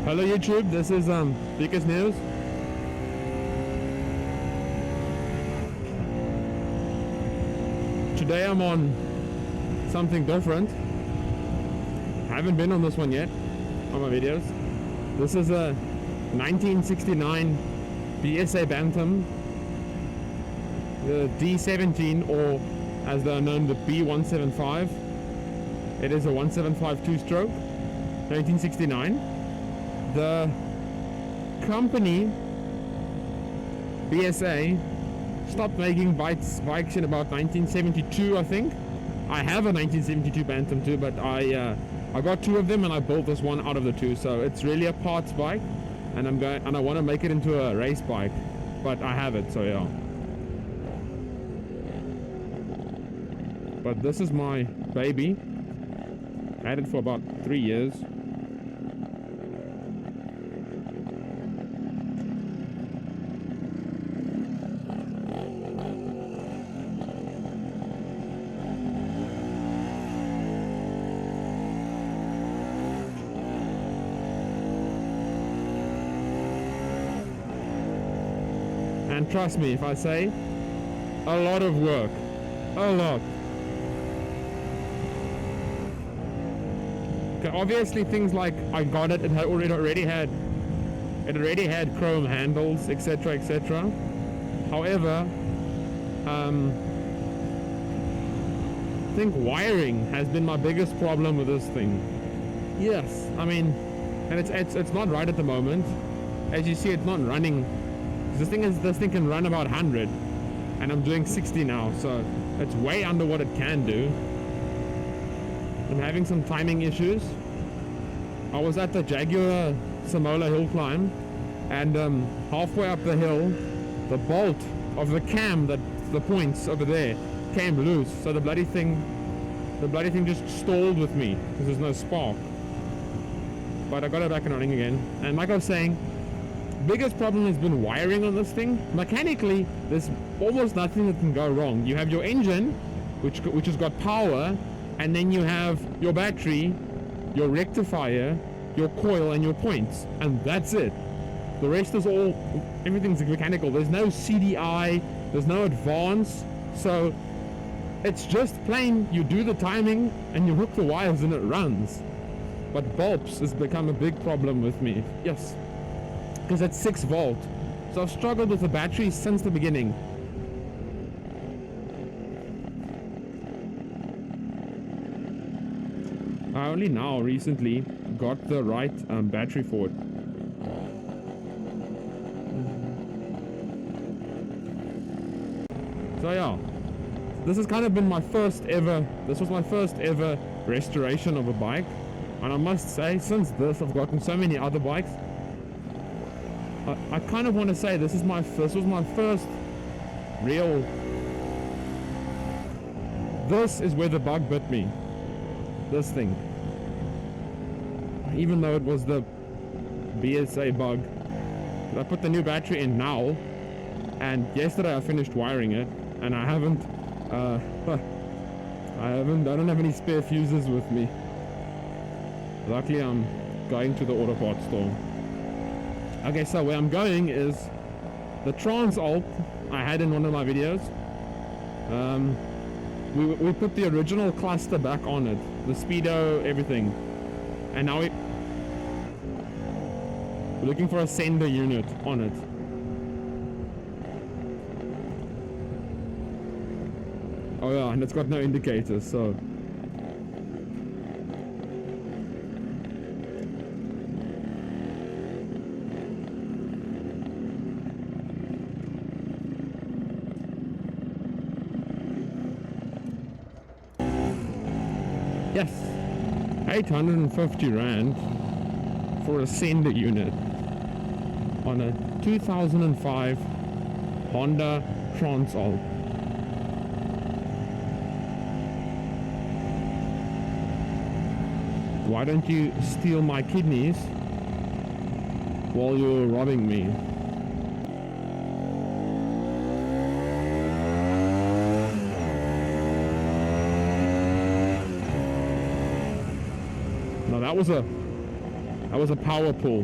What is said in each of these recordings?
Hello YouTube, this is Biggest News. Today I'm on something different. I haven't been on this one yet on my videos. This is a 1969 BSA Bantam, the D17, or as they are known, the B175. It is a 175 two-stroke, 1969. The company BSA stopped making bikes in about 1972, I think. I have a 1972 Bantam too, but I got two of them and I built this one out of the two. So it's really a parts bike, and I want to make it into a race bike, but I have it, so yeah. But this is my baby. I had it for about 3 years. And trust me if I say, a lot of work. A lot. Okay, obviously things like I got it, it already had chrome handles, etc, etc. However, I think wiring has been my biggest problem with this thing. Yes, I mean, and it's not right at the moment. As you see, it's not running. This thing can run about 100, and I'm doing 60 now, so it's way under what it can do. I'm having some timing issues. I was at the Jaguar Samola hill climb, and halfway up the hill, the bolt of the cam, the points over there, came loose. So the bloody thing just stalled with me because there's no spark. But I got it back and running again. And like I was saying, biggest problem has been wiring on this thing. Mechanically, there's almost nothing that can go wrong. You have your engine, which has got power, and then you have your battery, your rectifier, your coil, and your points, and that's it. The rest is everything's mechanical. There's no CDI, there's no advance, so it's just plain, you do the timing, and you hook the wires and it runs. But bulbs has become a big problem with me. Yes. Because it's 6 volt. So I've struggled with the battery since the beginning. I only now recently got the right battery for it. So yeah, this has kind of been my first ever restoration of a bike. And I must say, since this, I've gotten so many other bikes. I kind of want to say this was my first real. This is where the bug bit me. This thing. Even though it was the BSA bug. I put the new battery in now, and yesterday I finished wiring it, and I don't have any spare fuses with me. Luckily I'm going to the auto parts store. Okay, so where I'm going is the Transalp I had in one of my videos. We put the original cluster back on it, the speedo, everything, and now we're looking for a sender unit on it. Oh yeah, and it's got no indicators, so yes, 850 Rand for a sender unit on a 2005 Honda Transalp. Why don't you steal my kidneys while you're robbing me? Now that That was a power pull.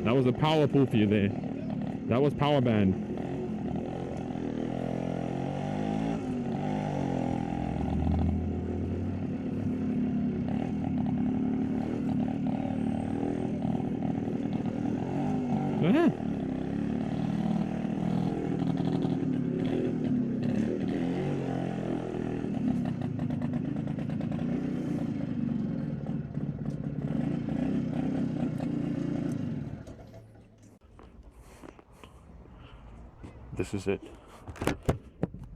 That was a power pull for you there. That was power band. Ah. This is it.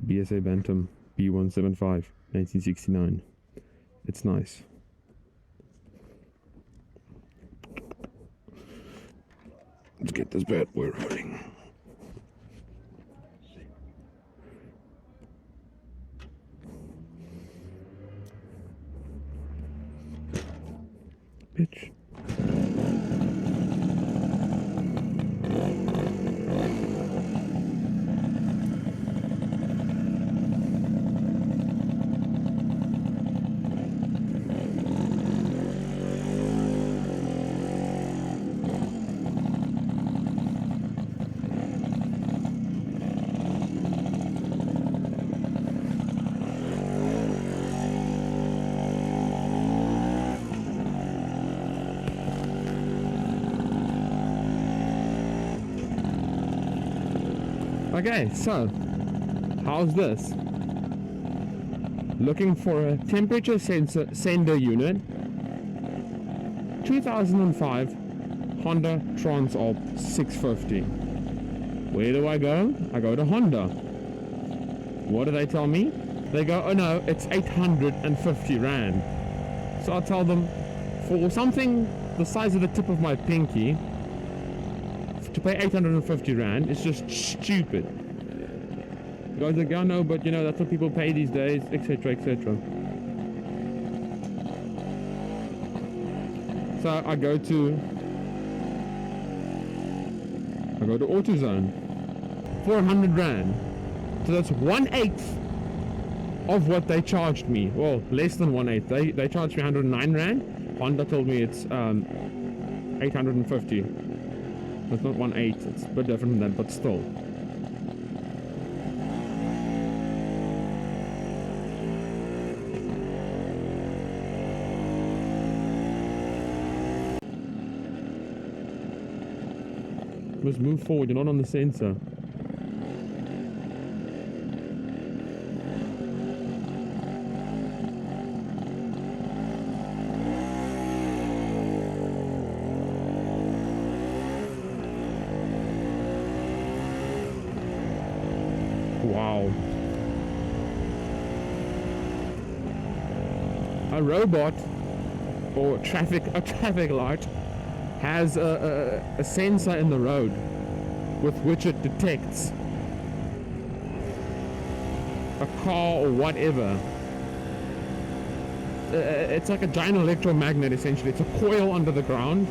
BSA Bantam B175, 1969. It's nice. Let's get this bad boy rolling. Bitch. Okay, so how's this? Looking for a temperature sender unit. 2005 Honda Transalp 650. Where do I go? I go to Honda. What do they tell me? They go, oh no, it's 850 Rand. So I tell them, for something the size of the tip of my pinky, to pay 850 Rand, it's just stupid. The guys like, oh no, but you know, that's what people pay these days, etc, etc. So I go to AutoZone for 100 Rand. So that's 1/8 of what they charged me. Well, less than 1/8. They charged me 109 Rand. Honda told me it's 850. It's not 1/8, it's a bit different than that, but still. You must move forward, you're not on the sensor. Wow. A robot or a traffic light has a sensor in the road with which it detects a car or whatever. It's like a giant electromagnet essentially. It's a coil under the ground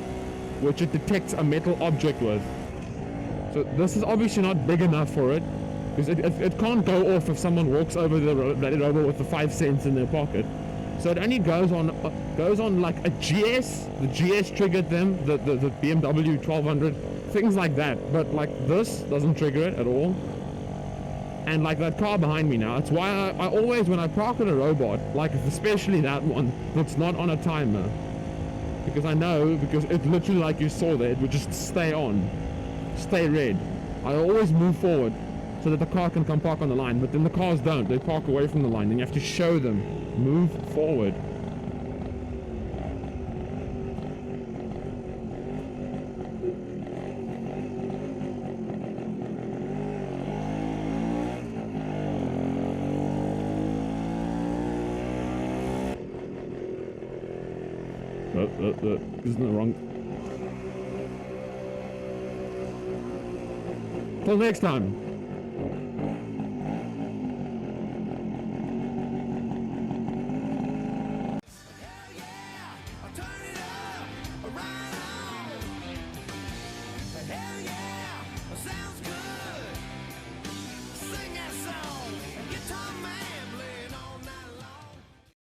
which it detects a metal object with. So this is obviously not big enough for it. Because it can't go off if someone walks over the robot with the 5 cents in their pocket. So it only goes on like a GS. The GS triggered them, the BMW 1200, things like that. But like this doesn't trigger it at all. And like that car behind me now, it's why I always, when I park at a robot, like especially that one that's not on a timer, because I know, because it literally, like you saw there, it would just stay on, stay red. I always move forward so that the car can come park on the line, but then the cars don't. They park away from the line, and you have to show them, move forward. Isn't it wrong? Till next time.